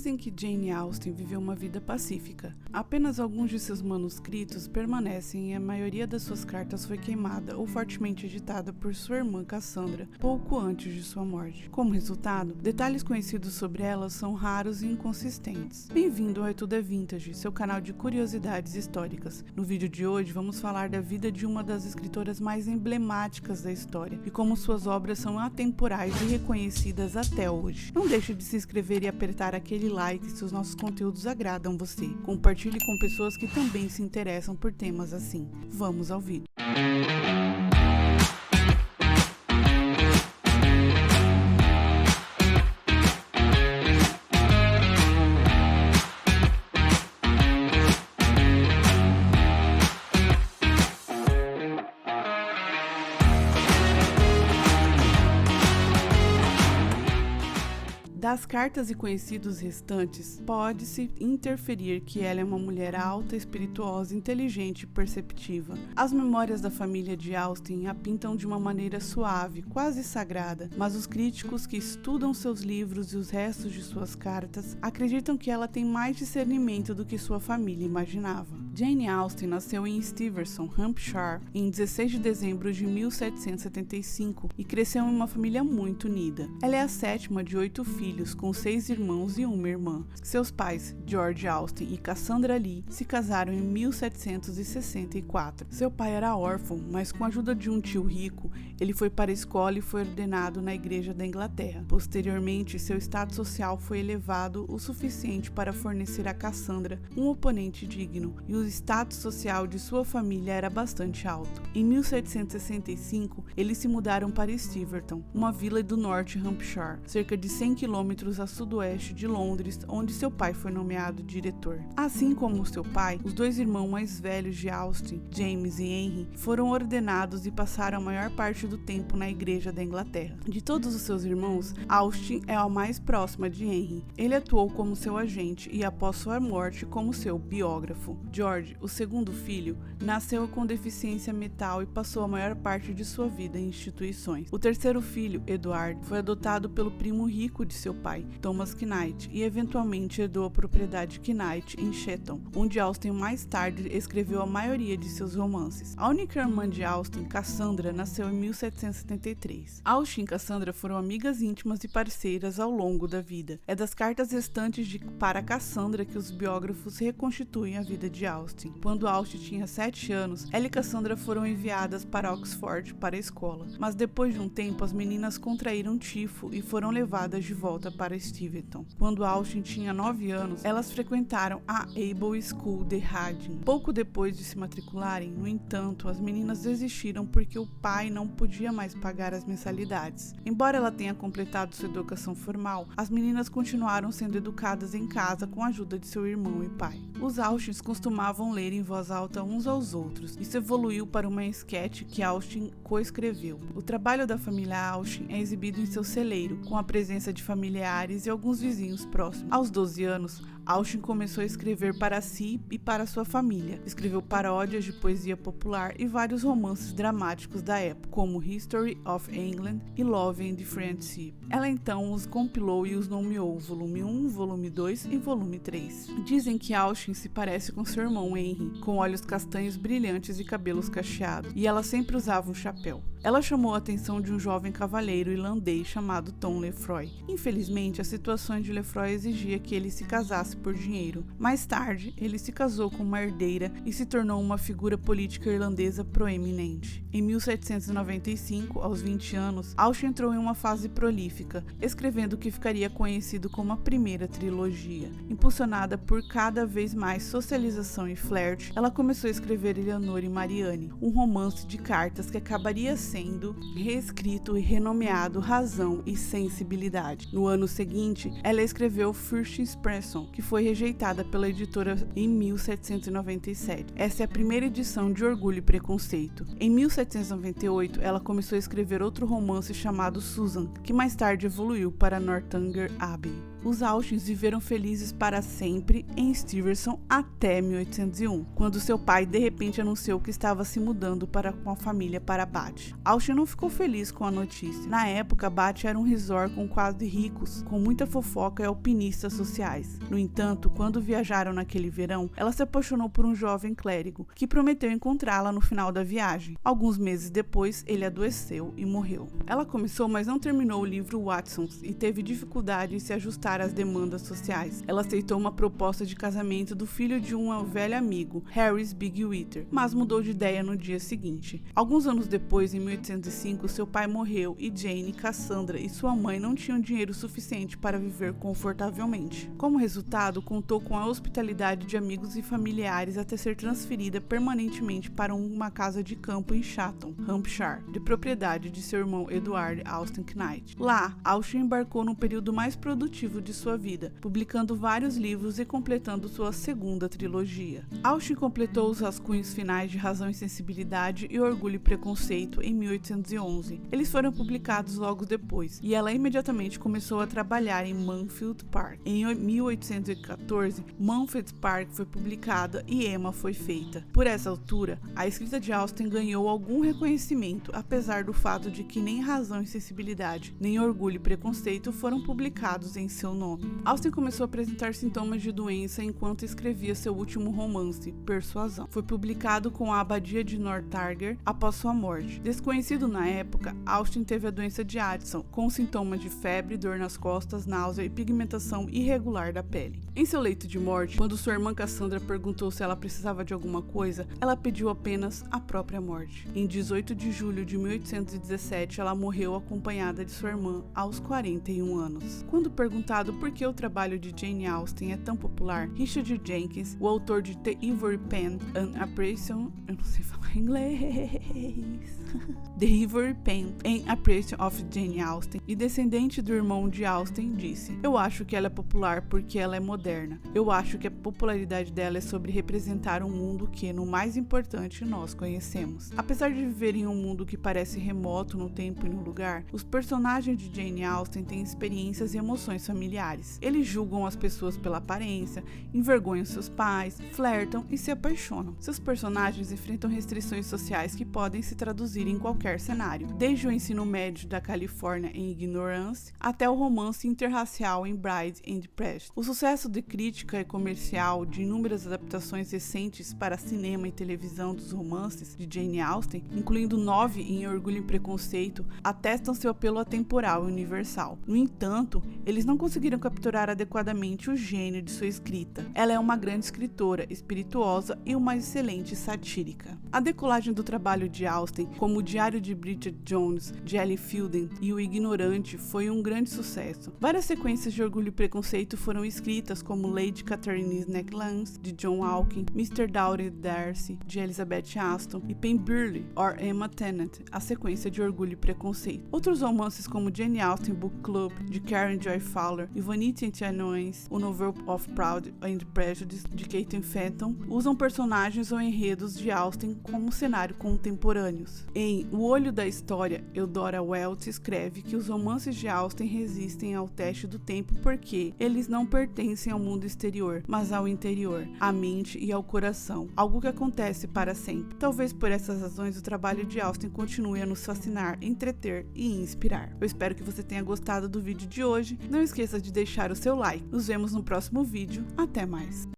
Dizem que Jane Austen viveu uma vida pacífica. Apenas alguns de seus manuscritos permanecem e a maioria das suas cartas foi queimada ou fortemente editada por sua irmã Cassandra pouco antes de sua morte. Como resultado, detalhes conhecidos sobre ela são raros e inconsistentes. Bem-vindo ao Tudo é Vintage, seu canal de curiosidades históricas. No vídeo de hoje vamos falar da vida de uma das escritoras mais emblemáticas da história e como suas obras são atemporais e reconhecidas até hoje. Não deixe de se inscrever e apertar aquele like se os nossos conteúdos agradam você. Compartilhe com pessoas que também se interessam por temas assim. Vamos ao vídeo. Das cartas e conhecidos restantes, pode-se interferir que ela é uma mulher alta, espirituosa, inteligente e perceptiva. As memórias da família de Austen a pintam de uma maneira suave, quase sagrada, mas os críticos que estudam seus livros e os restos de suas cartas acreditam que ela tem mais discernimento do que sua família imaginava. Jane Austen nasceu em Steventon, Hampshire, em 16 de dezembro de 1775 e cresceu em uma família muito unida. Ela é a sétima de 8 filhos, com 6 irmãos e uma irmã. Seus pais, George Austen e Cassandra Lee, se casaram em 1764. Seu pai era órfão, mas com a ajuda de um tio rico, ele foi para a escola e foi ordenado na Igreja da Inglaterra. Posteriormente, seu status social foi elevado o suficiente para fornecer a Cassandra um oponente digno, e o status social de sua família era bastante alto. Em 1765, eles se mudaram para Steventon, uma vila do norte Hampshire, cerca de 100 quilômetros a sudoeste de Londres, onde seu pai foi nomeado diretor. Assim como seu pai, os 2 irmãos mais velhos de Austen, James e Henry, foram ordenados e passaram a maior parte do tempo na Igreja da Inglaterra. De todos os seus irmãos, Austen é a mais próxima de Henry. Ele atuou como seu agente e, após sua morte, como seu biógrafo. George, o segundo filho, nasceu com deficiência mental e passou a maior parte de sua vida em instituições. O terceiro filho, Edward, foi adotado pelo primo rico de seu pai, Thomas Knight, e eventualmente herdou a propriedade Knight em Shetton, onde Austen mais tarde escreveu a maioria de seus romances. A única irmã de Austen, Cassandra, nasceu em 1773. Austen e Cassandra foram amigas íntimas e parceiras ao longo da vida. É das cartas restantes para Cassandra que os biógrafos reconstituem a vida de Austen. Quando Austen tinha 7 anos, ela e Cassandra foram enviadas para Oxford para a escola, mas depois de um tempo as meninas contraíram tifo e foram levadas de volta para Steventon. Quando Austen tinha 9 anos, elas frequentaram a Able School de Reading. Pouco depois de se matricularem, no entanto, as meninas desistiram porque o pai não podia mais pagar as mensalidades. Embora ela tenha completado sua educação formal, as meninas continuaram sendo educadas em casa com a ajuda de seu irmão e pai. Os Austens costumavam ler em voz alta uns aos outros. Isso evoluiu para uma esquete que Austen coescreveu. O trabalho da família Austen é exibido em seu celeiro, com a presença de familiares e alguns vizinhos próximos. Aos 12 anos, Austen começou a escrever para si e para sua família. Escreveu paródias de poesia popular e vários romances dramáticos da época, como History of England e Love and Friendship. Ela então os compilou e os nomeou Volume 1, Volume 2 e Volume 3. Dizem que Austen se parece com seu irmão Henry, com olhos castanhos brilhantes e cabelos cacheados, e ela sempre usava um chapéu. Ela chamou a atenção de um jovem cavalheiro irlandês chamado Tom Lefroy. Infelizmente, as situações de Lefroy exigia que ele se casasse por dinheiro. Mais tarde, ele se casou com uma herdeira e se tornou uma figura política irlandesa proeminente. Em 1795, aos 20 anos, Austen entrou em uma fase prolífica, escrevendo o que ficaria conhecido como a primeira trilogia. Impulsionada por cada vez mais socialização e flerte, ela começou a escrever Eleanor e Marianne, um romance de cartas que acabaria sendo reescrito e renomeado Razão e Sensibilidade. No ano seguinte, ela escreveu First Impression, que foi rejeitada pela editora em 1797. Essa é a primeira edição de Orgulho e Preconceito. Em 1798, ela começou a escrever outro romance chamado Susan, que mais tarde evoluiu para Northanger Abbey. Os Austins viveram felizes para sempre em Stuyvesant até 1801, quando seu pai de repente anunciou que estava se mudando com a família para Bath. Austin não ficou feliz com a notícia. Na época, Bath era um resort com quase ricos, com muita fofoca e alpinistas sociais. No entanto, quando viajaram naquele verão, ela se apaixonou por um jovem clérigo, que prometeu encontrá-la no final da viagem. Alguns meses depois, ele adoeceu e morreu. Ela começou, mas não terminou o livro Watsons e teve dificuldade em se ajustar às demandas sociais. Ela aceitou uma proposta de casamento do filho de um velho amigo, Harris Bigwithers, mas mudou de ideia no dia seguinte. Alguns anos depois, em 1805, seu pai morreu e Jane, Cassandra e sua mãe não tinham dinheiro suficiente para viver confortavelmente. Como resultado, contou com a hospitalidade de amigos e familiares até ser transferida permanentemente para uma casa de campo em Chatham, Hampshire, de propriedade de seu irmão Edward Austin Knight. Lá, Austin embarcou no período mais produtivo de sua vida, publicando vários livros e completando sua segunda trilogia. Austin completou os rascunhos finais de Razão e Sensibilidade e Orgulho e Preconceito em 1811. Eles foram publicados logo depois, e ela imediatamente começou a trabalhar em Mansfield Park. Em 1814, Mansfield Park foi publicada e Emma foi feita. Por essa altura, a escrita de Austin ganhou algum reconhecimento, apesar do fato de que nem Razão e Sensibilidade, nem Orgulho e Preconceito foram publicados em seu nome. Austin começou a apresentar sintomas de doença enquanto escrevia seu último romance, Persuasão. Foi publicado com a abadia de Northanger após sua morte. Desconhecido na época, Austin teve a doença de Addison, com sintomas de febre, dor nas costas, náusea e pigmentação irregular da pele. Em seu leito de morte, quando sua irmã Cassandra perguntou se ela precisava de alguma coisa, ela pediu apenas a própria morte. Em 18 de julho de 1817, ela morreu acompanhada de sua irmã aos 41 anos. Quando perguntado por que o trabalho de Jane Austen é tão popular, Richard Jenkins, o autor de The Ivory Pen, An Appreciation, eu não sei falar inglês, The Ivory Pen, An Appreciation of Jane Austen, e descendente do irmão de Austen, disse: "Eu acho que ela é popular porque ela é moderna. Eu acho que a popularidade dela é sobre representar um mundo que, no mais importante, nós conhecemos. Apesar de viver em um mundo que parece remoto no tempo e no lugar, os personagens de Jane Austen têm experiências e emoções familiares. Eles julgam as pessoas pela aparência, envergonham seus pais, flertam e se apaixonam. Seus personagens enfrentam restrições sociais que podem se traduzir em qualquer cenário, desde o ensino médio da Califórnia em Ignorance até o romance interracial em Bride and Prejudice. O sucesso de crítica e comercial de inúmeras adaptações recentes para cinema e televisão dos romances de Jane Austen, incluindo 9 em Orgulho e Preconceito, atestam seu apelo atemporal e universal. No entanto, eles não conseguiram capturar adequadamente o gênio de sua escrita. Ela é uma grande escritora, espirituosa e uma excelente satírica." A decolagem do trabalho de Austen, como O Diário de Bridget Jones, de Ellie Fielding e O Ignorante, foi um grande sucesso. Várias sequências de Orgulho e Preconceito foram escritas, como Lady Catherine's Necklace, de John Hawking, Mr. Doughty Darcy, de Elizabeth Aston, e Pemberley, or Emma Tennant, a sequência de Orgulho e Preconceito. Outros romances, como Jane Austen Book Club, de Karen Joy Fowler, e Vanity and Annoyance, o Novel of Pride and Prejudice, de Kate Fenton, usam personagens ou enredos de Austen como cenário contemporâneos. Em O Olho da História, Eudora Welty escreve que os romances de Austen resistem ao teste do tempo porque eles não pertencem ao mundo exterior, mas ao interior, à mente e ao coração, algo que acontece para sempre. Talvez por essas razões o trabalho de Austen continue a nos fascinar, entreter e inspirar. Eu espero que você tenha gostado do vídeo de hoje. Não esqueça de deixar o seu like. Nos vemos no próximo vídeo. Até mais!